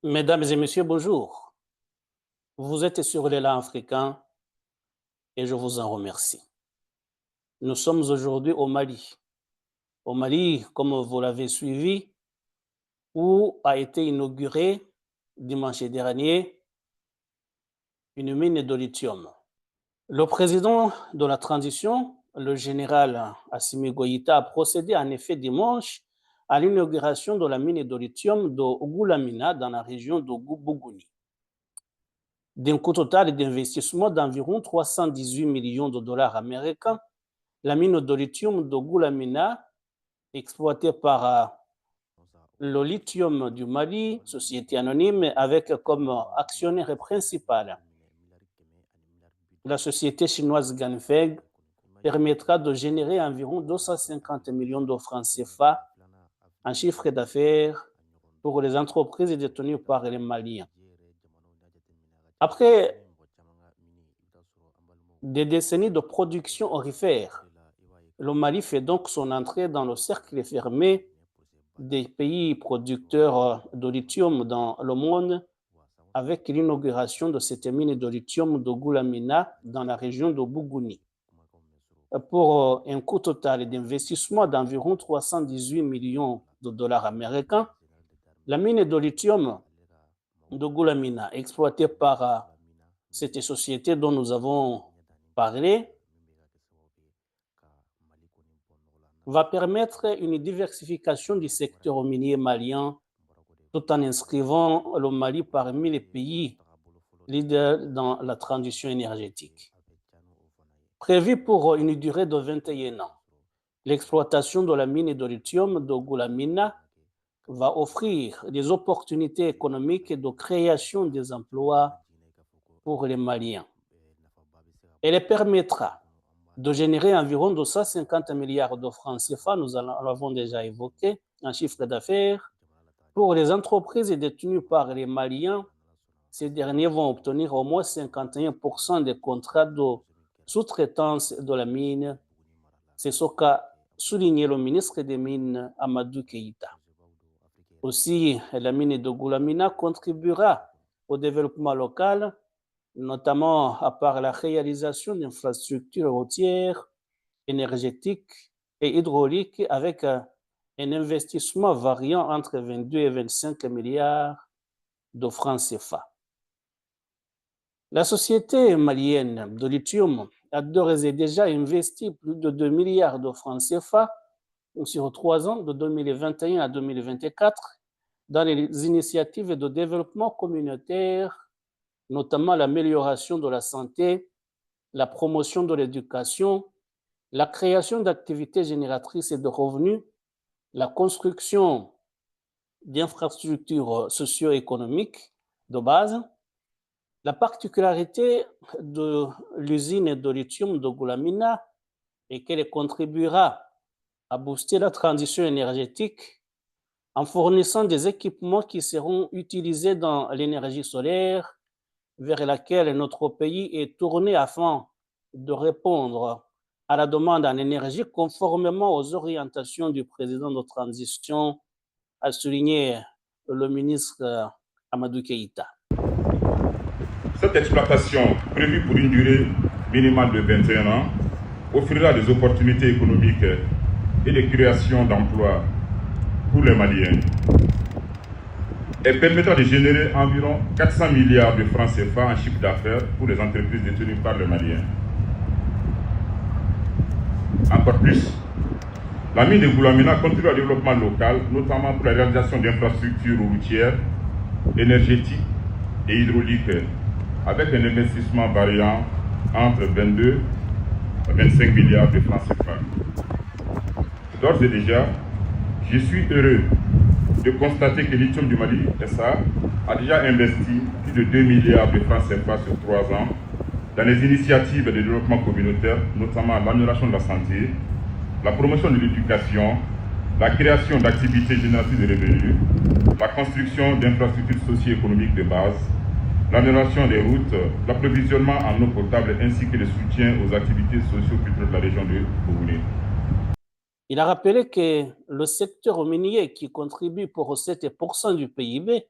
Mesdames et messieurs, bonjour. Vous êtes sur l'élan africain et je vous en remercie. Nous sommes aujourd'hui au Mali. Au Mali, comme vous l'avez suivi, où a été inaugurée dimanche dernier une mine de lithium. Le président de la transition, le général Assimi Goïta, a procédé en effet dimanche à l'inauguration de la mine de lithium de Goulamina dans la région de Bougouni. D'un coût total d'investissement d'environ 318 millions de dollars américains, la mine de lithium de Goulamina, exploitée par le Lithium du Mali, société anonyme, avec comme actionnaire principal la société chinoise Ganfeng, permettra de générer environ 250 millions de francs CFA en chiffre d'affaires pour les entreprises détenues par les Maliens. Après des décennies de production aurifère, le Mali fait donc son entrée dans le cercle fermé des pays producteurs de lithium dans le monde avec l'inauguration de cette mine de lithium de Goulamina dans la région de Bougouni. Pour un coût total d'investissement d'environ 318 millions de dollars américains, la mine de lithium de Goulamina, exploitée par cette société dont nous avons parlé, va permettre une diversification du secteur minier malien tout en inscrivant le Mali parmi les pays leaders dans la transition énergétique. Prévu pour une durée de 21 ans, l'exploitation de la mine de lithium de Goulamina va offrir des opportunités économiques et de création des emplois pour les Maliens. Elle permettra de générer environ 250 milliards de francs CFA, nous l'avons déjà évoqué, en chiffre d'affaires. Pour les entreprises détenues par les Maliens, ces derniers vont obtenir au moins 51% des contrats de sous-traitance de la mine. C'est ce qu'a souligné le ministre des Mines, Amadou Keïta. Aussi, la mine de Goulamina contribuera au développement local, notamment par la réalisation d'infrastructures routières, énergétiques et hydrauliques avec un investissement variant entre 22 et 25 milliards de francs CFA. La société malienne de lithium a d'ores et déjà investi plus de 2 milliards de francs CFA sur 3 ans, de 2021 à 2024, dans les initiatives de développement communautaire, notamment l'amélioration de la santé, la promotion de l'éducation, la création d'activités génératrices et de revenus, la construction d'infrastructures socio-économiques de base. La particularité de l'usine de lithium de Goulamina est qu'elle contribuera à booster la transition énergétique en fournissant des équipements qui seront utilisés dans l'énergie solaire, vers laquelle notre pays est tourné afin de répondre à la demande en énergie conformément aux orientations du président de transition, a souligné le ministre Amadou Keïta. Cette exploitation, prévue pour une durée minimale de 21 ans, offrira des opportunités économiques et de création d'emplois pour les Maliens. Elle permettra de générer environ 400 milliards de francs CFA en chiffre d'affaires pour les entreprises détenues par les Maliens. Encore plus, la mine de Goulamina contribue au développement local, notamment pour la réalisation d'infrastructures routières, énergétiques et hydrauliques, avec un investissement variant entre 22 et 25 milliards de francs CFA. D'ores et déjà, je suis heureux de constater que Lithium du Mali SA a déjà investi plus de 2 milliards de francs CFA sur 3 ans dans les initiatives de développement communautaire, notamment l'amélioration de la santé, la promotion de l'éducation, la création d'activités génératrices de revenus, la construction d'infrastructures socio-économiques de base, l'amélioration des routes, l'approvisionnement en eau potable ainsi que le soutien aux activités socio-culturelles de la région de Bougouni. Il a rappelé que le secteur minier, qui contribue pour 7% du PIB,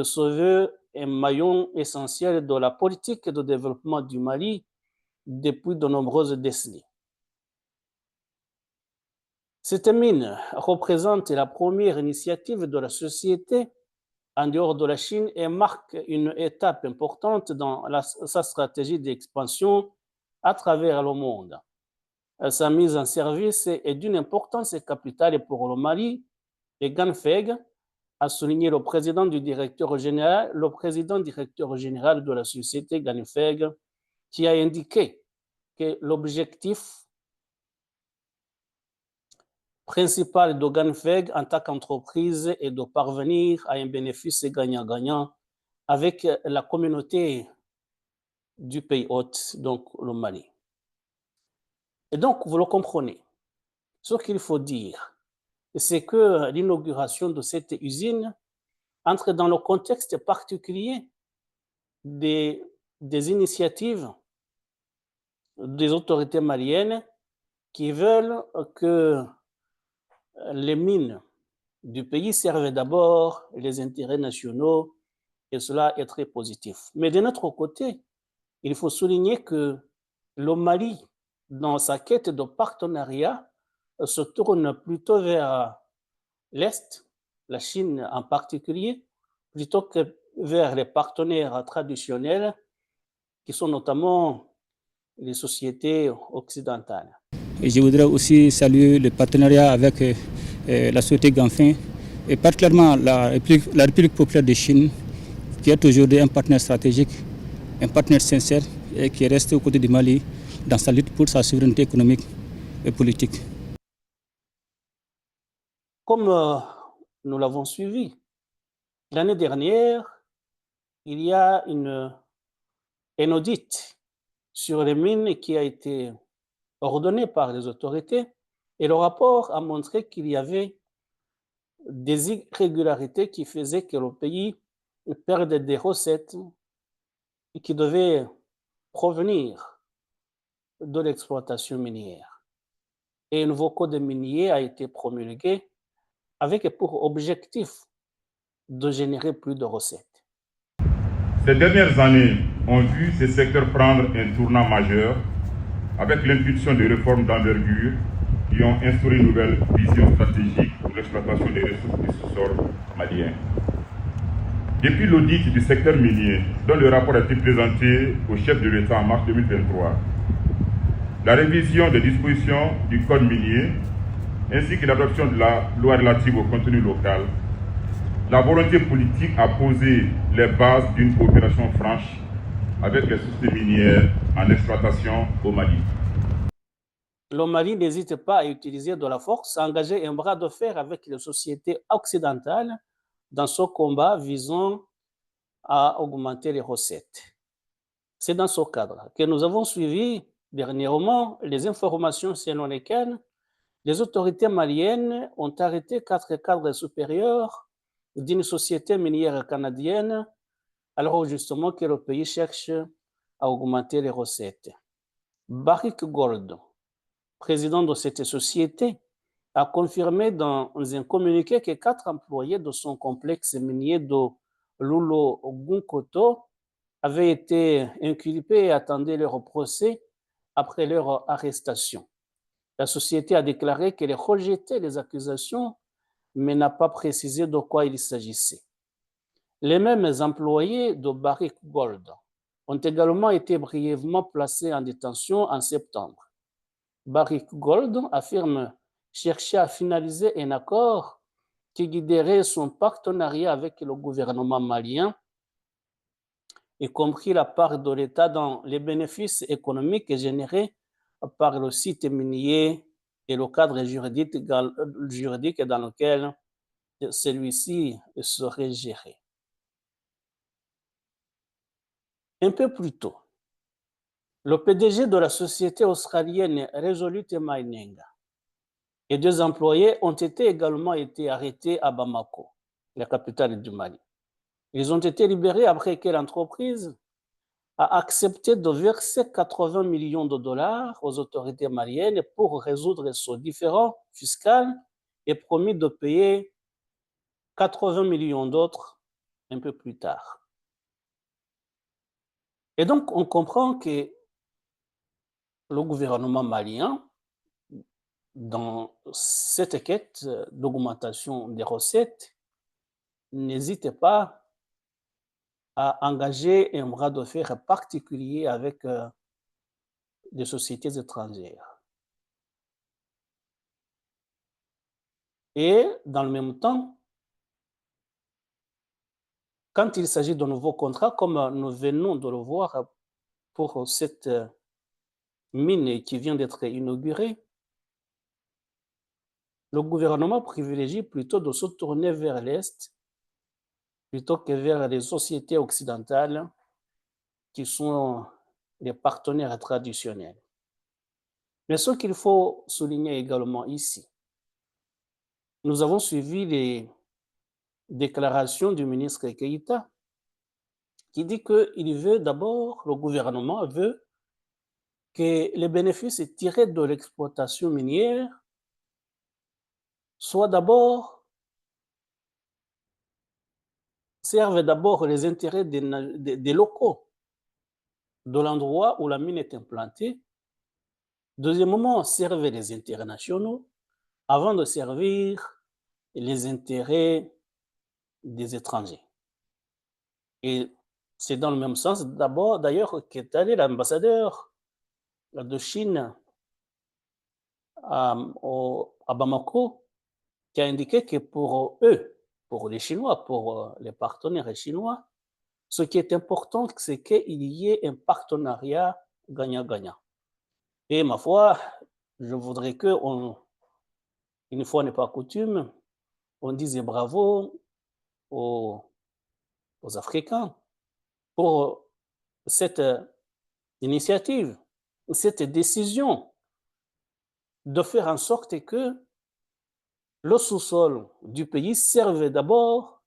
se veut un maillon essentiel de la politique de développement du Mali depuis de nombreuses décennies. Cette mine représente la première initiative de la société en dehors de la Chine et marque une étape importante dans sa stratégie d'expansion à travers le monde. Sa mise en service est d'une importance capitale pour le Mali et GANFEG, a souligné le président directeur général de la société GANFEG, qui a indiqué que l'objectif principal de GANFEG en tant qu'entreprise est de parvenir à un bénéfice gagnant-gagnant avec la communauté du pays hôte, donc le Mali. Et donc, vous le comprenez, ce qu'il faut dire, c'est que l'inauguration de cette usine entre dans le contexte particulier des initiatives des autorités maliennes qui veulent que les mines du pays servent d'abord les intérêts nationaux, et cela est très positif. Mais de notre côté, il faut souligner que le Mali, dans sa quête de partenariat, se tourne plutôt vers l'Est, la Chine en particulier, plutôt que vers les partenaires traditionnels qui sont notamment les sociétés occidentales. Et je voudrais aussi saluer le partenariat avec la société GANFEG et particulièrement la République populaire de Chine, qui est aujourd'hui un partenaire stratégique, un partenaire sincère et qui est resté aux côtés du Mali dans sa lutte pour sa souveraineté économique et politique. Comme nous l'avons suivi, l'année dernière, il y a un audit sur les mines qui a été ordonné par les autorités et le rapport a montré qu'il y avait des irrégularités qui faisaient que le pays perdait des recettes qui devaient provenir de l'exploitation minière. Et un nouveau code minier a été promulgué avec pour objectif de générer plus de recettes. Ces dernières années ont vu ces secteurs prendre un tournant majeur avec l'impulsion de réformes d'envergure qui ont instauré une nouvelle vision stratégique pour l'exploitation des ressources du sous-sol malien. Depuis l'audit du secteur minier, dont le rapport a été présenté au chef de l'État en mars 2023, la révision des dispositions du code minier, ainsi que l'adoption de la loi relative au contenu local, la volonté politique a posé les bases d'une coopération franche avec les sociétés minières en exploitation au Mali. Le Mali n'hésite pas à utiliser de la force, à engager un bras de fer avec les sociétés occidentales dans ce combat visant à augmenter les recettes. C'est dans ce cadre que nous avons suivi dernièrement les informations selon lesquelles les autorités maliennes ont arrêté 4 cadres supérieurs d'une société minière canadienne, alors justement que le pays cherche à augmenter les recettes. Barrick Gold, président de cette société, a confirmé dans un communiqué que 4 employés de son complexe minier de Loulo-Gunkoto avaient été inculpés et attendaient leur procès après leur arrestation. La société a déclaré qu'elle rejetait les accusations, mais n'a pas précisé de quoi il s'agissait. Les mêmes employés de Barrick Gold ont également été brièvement placés en détention en septembre. Barrick Gold affirme chercher à finaliser un accord qui guiderait son partenariat avec le gouvernement malien, y compris la part de l'État dans les bénéfices économiques générés par le site minier et le cadre juridique dans lequel celui-ci serait géré. Un peu plus tôt, le PDG de la société australienne Resolute Mining et 2 employés ont également été arrêtés à Bamako, la capitale du Mali. Ils ont été libérés après que l'entreprise a accepté de verser 80 millions de dollars aux autorités maliennes pour résoudre ce différend fiscal et promis de payer 80 millions d'autres un peu plus tard. Et donc, on comprend que le gouvernement malien, dans cette quête d'augmentation des recettes, n'hésite pas à engager un bras de fer particulier avec des sociétés étrangères. Et dans le même temps, quand il s'agit de nouveaux contrats, comme nous venons de le voir pour cette mine qui vient d'être inaugurée, le gouvernement privilégie plutôt de se tourner vers l'Est plutôt que vers les sociétés occidentales qui sont les partenaires traditionnels. Mais ce qu'il faut souligner également ici, nous avons suivi les déclaration du ministre Keïta qui dit qu'il veut d'abord, le gouvernement veut que les bénéfices tirés de l'exploitation minière soient d'abord, servent d'abord les intérêts des locaux de l'endroit où la mine est implantée. Deuxièmement, servent les intérêts nationaux avant de servir les intérêts des étrangers. Et c'est dans le même sens d'abord, d'ailleurs, qu'est allé l'ambassadeur de Chine à Bamako, qui a indiqué que pour eux, pour les Chinois, pour les partenaires chinois, ce qui est important, c'est qu'il y ait un partenariat gagnant-gagnant. Et ma foi, je voudrais que, une fois n'est pas coutume, on dise bravo aux Africains pour cette initiative, cette décision de faire en sorte que le sous-sol du pays serve d'abord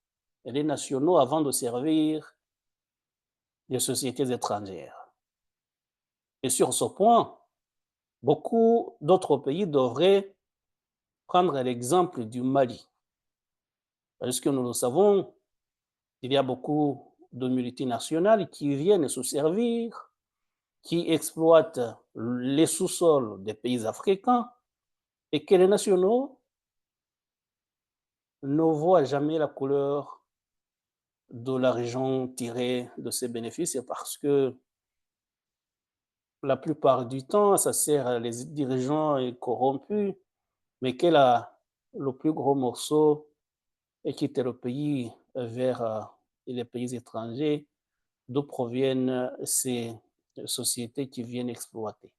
les nationaux avant de servir les sociétés étrangères. Et sur ce point, beaucoup d'autres pays devraient prendre l'exemple du Mali. Parce que nous le savons, il y a beaucoup de multinationales qui viennent se servir, qui exploitent les sous-sols des pays africains et que les nationaux ne voient jamais la couleur de l'argent tiré de ces bénéfices parce que la plupart du temps, ça sert les dirigeants corrompus, mais que le plus gros morceau est quitter le pays vers les pays étrangers d'où proviennent ces sociétés qui viennent exploiter.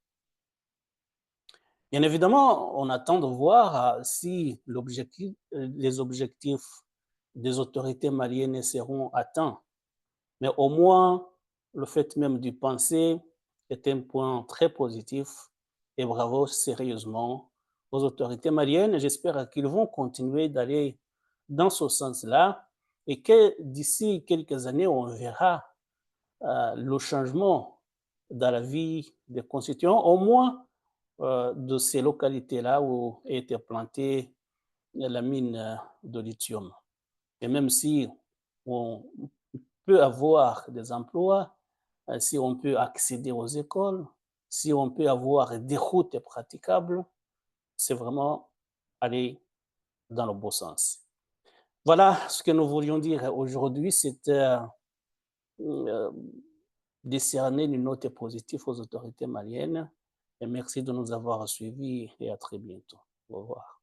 Bien évidemment, on attend de voir si les objectifs des autorités maliennes seront atteints. Mais au moins, le fait même d'y penser est un point très positif et bravo sérieusement aux autorités maliennes. J'espère qu'ils vont continuer d'aller dans ce sens-là et que d'ici quelques années, on verra le changement dans la vie des constituants, au moins de ces localités-là où a été plantée la mine de lithium. Et même si on peut avoir des emplois, si on peut accéder aux écoles, si on peut avoir des routes praticables, c'est vraiment aller dans le bon sens. Voilà ce que nous voulions dire aujourd'hui, c'était décerner une note positive aux autorités maliennes. Et merci de nous avoir suivis et à très bientôt. Au revoir.